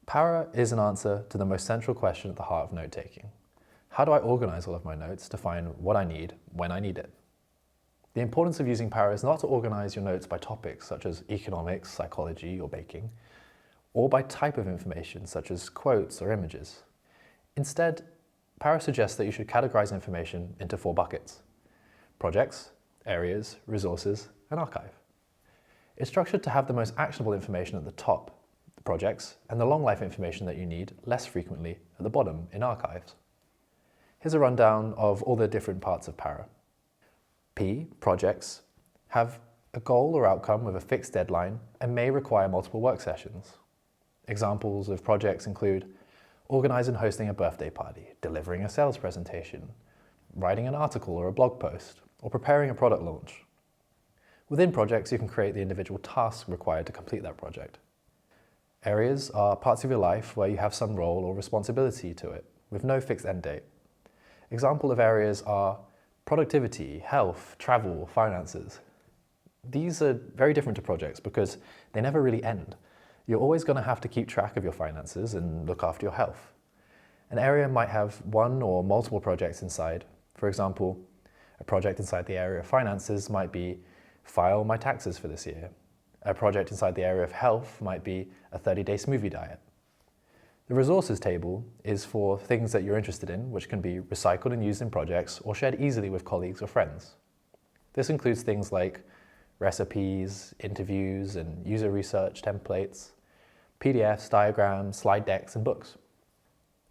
Para is an answer to the most central question at the heart of note-taking. How do I organize all of my notes to find what I need when I need it? The importance of using Para is not to organize your notes by topics such as economics, psychology, or baking, or by type of information such as quotes or images. Instead, Para suggests that you should categorize information into 4 buckets: projects, areas, resources, and archive. It's structured to have the most actionable information at the top, the projects, and the long life information that you need less frequently at the bottom in archives. Here's a rundown of all the different parts of Para. P, projects, have a goal or outcome with a fixed deadline and may require multiple work sessions. Examples of projects include organizing and hosting a birthday party, delivering a sales presentation, writing an article or a blog post, or preparing a product launch. Within projects, you can create the individual tasks required to complete that project. Areas are parts of your life where you have some role or responsibility to it, with no fixed end date. Examples of areas are productivity, health, travel, finances. These are very different to projects because they never really end. You're always going to have to keep track of your finances and look after your health. An area might have one or multiple projects inside. For example, a project inside the area of finances might be file my taxes for this year. A project inside the area of health might be a 30-day smoothie diet. The resources table is for things that you're interested in, which can be recycled and used in projects or shared easily with colleagues or friends. This includes things like recipes, interviews, and user research templates, PDFs, diagrams, slide decks, and books.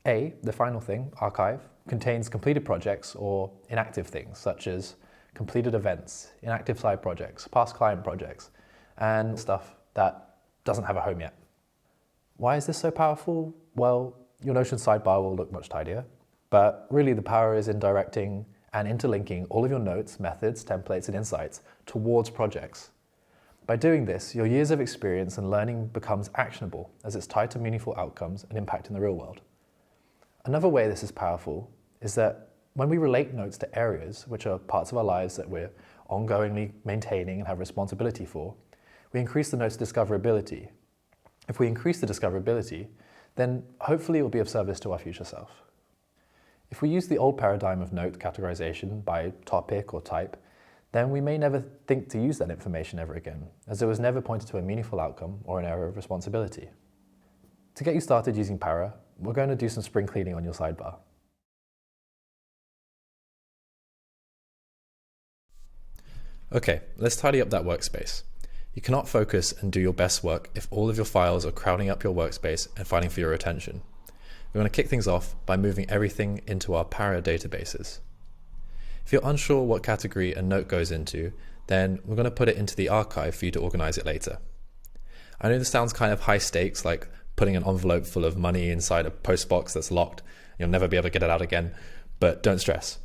A, the final thing, archive, contains completed projects or inactive things such as completed events, inactive side projects, past client projects, and stuff that doesn't have a home yet. Why is this so powerful? Well, your Notion sidebar will look much tidier, but really the power is in directing and interlinking all of your notes, methods, templates, and insights towards projects. By doing this, your years of experience and learning becomes actionable as it's tied to meaningful outcomes and impact in the real world. Another way this is powerful is that when we relate notes to areas, which are parts of our lives that we're ongoingly maintaining and have responsibility for, we increase the note's discoverability. If we increase the discoverability, then hopefully it will be of service to our future self. If we use the old paradigm of note categorization by topic or type, then we may never think to use that information ever again, as it was never pointed to a meaningful outcome or an area of responsibility. To get you started using Para, we're going to do some spring cleaning on your sidebar. Okay, let's tidy up that workspace. You cannot focus and do your best work if all of your files are crowding up your workspace and fighting for your attention. We're going to kick things off by moving everything into our Para databases. If you're unsure what category a note goes into, then we're going to put it into the archive for you to organize it later. I know this sounds kind of high stakes, like putting an envelope full of money inside a post box that's locked. You'll never be able to get it out again, but don't stress.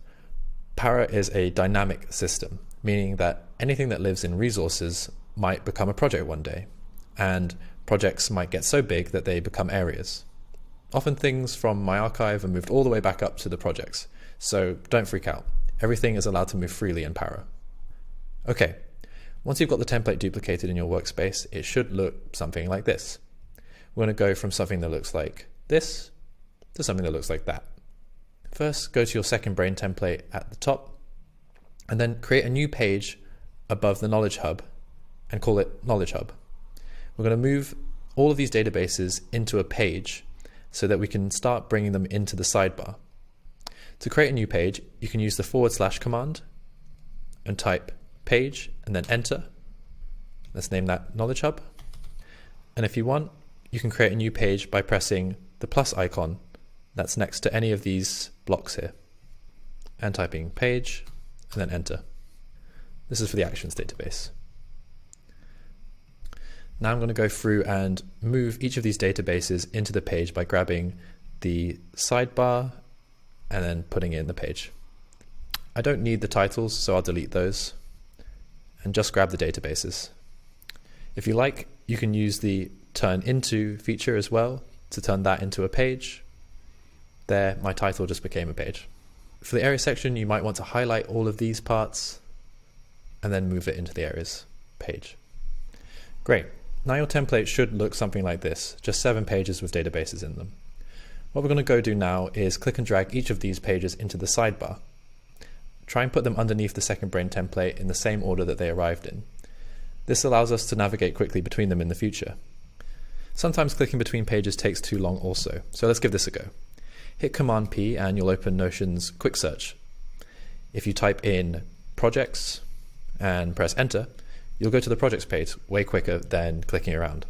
Para is a dynamic system, meaning that anything that lives in resources might become a project one day, and projects might get so big that they become areas. Often things from my archive are moved all the way back up to the projects, so don't freak out. Everything is allowed to move freely in Para. Okay, once you've got the template duplicated in your workspace, it should look something like this. We're going to go from something that looks like this to something that looks like that. First, go to your second brain template at the top, and then create a new page above the Knowledge Hub and call it Knowledge Hub. We're going to move all of these databases into a page so that we can start bringing them into the sidebar. To create a new page, you can use the / command and type page and then enter. Let's name that Knowledge Hub. And if you want, you can create a new page by pressing the plus icon that's next to any of these blocks here and typing page and then enter. This is for the Actions database. Now I'm going to go through and move each of these databases into the page by grabbing the sidebar and then putting in the page. I don't need the titles, so I'll delete those and just grab the databases. If you like, you can use the turn into feature as well to turn that into a page. There, my title just became a page. For the area section, you might want to highlight all of these parts and then move it into the areas page. Great. Now your template should look something like this, just 7 pages with databases in them. What we're going to go do now is click and drag each of these pages into the sidebar. Try and put them underneath the second brain template in the same order that they arrived in. This allows us to navigate quickly between them in the future. Sometimes clicking between pages takes too long also, so let's give this a go. Hit Command P and you'll open Notion's Quick Search. If you type in projects and press enter, you'll go to the projects page way quicker than clicking around.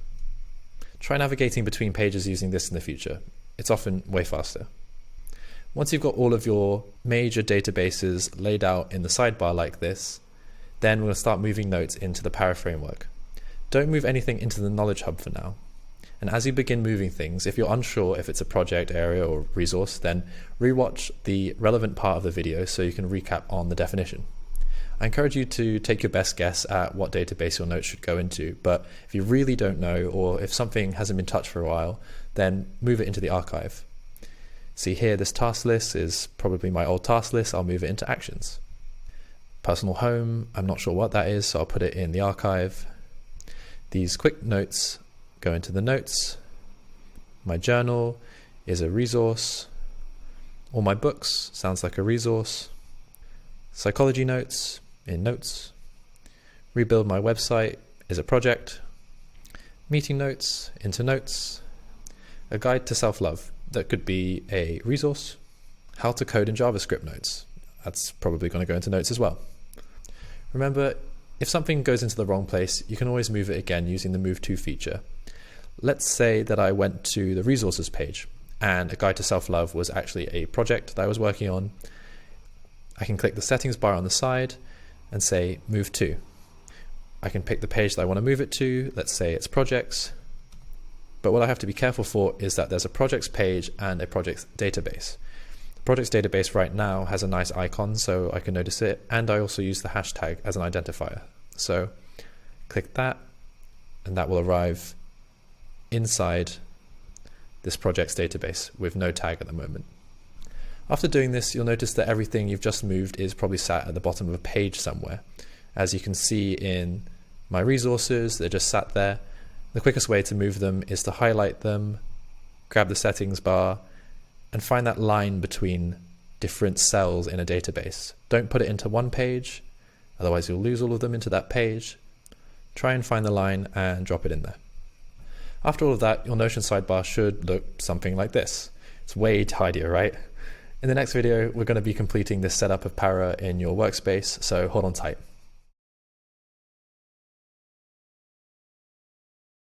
Try navigating between pages using this in the future. It's often way faster. Once you've got all of your major databases laid out in the sidebar like this, then we're going to start moving notes into the Para framework. Don't move anything into the Knowledge Hub for now. And as you begin moving things, if you're unsure if it's a project, area, or resource, then rewatch the relevant part of the video so you can recap on the definition. I encourage you to take your best guess at what database your notes should go into, but if you really don't know, or if something hasn't been touched for a while, then move it into the archive. See here, this task list is probably my old task list. I'll move it into actions. Personal home, I'm not sure what that is, so I'll put it in the archive. These quick notes go into the notes. My journal is a resource. All my books sounds like a resource. Psychology notes in notes. Rebuild my website is a project. Meeting notes into notes. A guide to self-love, that could be a resource. How to code in JavaScript notes, that's probably going to go into notes as well. Remember, if something goes into the wrong place, you can always move it again using the Move To feature. Let's say that I went to the resources page and a guide to self-love was actually a project that I was working on. I can click the settings bar on the side and say Move To. I can pick the page that I want to move it to. Let's say it's projects. But what I have to be careful for is that there's a projects page and a projects database. The projects database right now has a nice icon so I can notice it, and I also use the hashtag as an identifier. So click that and that will arrive inside this projects database with no tag at the moment. After doing this, you'll notice that everything you've just moved is probably sat at the bottom of a page somewhere. As you can see in my resources, they're just sat there. The quickest way to move them is to highlight them, grab the settings bar, and find that line between different cells in a database. Don't put it into one page, otherwise you'll lose all of them into that page. Try and find the line and drop it in there. After all of that, your Notion sidebar should look something like this. It's way tidier, right? In the next video, we're going to be completing this setup of Para in your workspace, so hold on tight.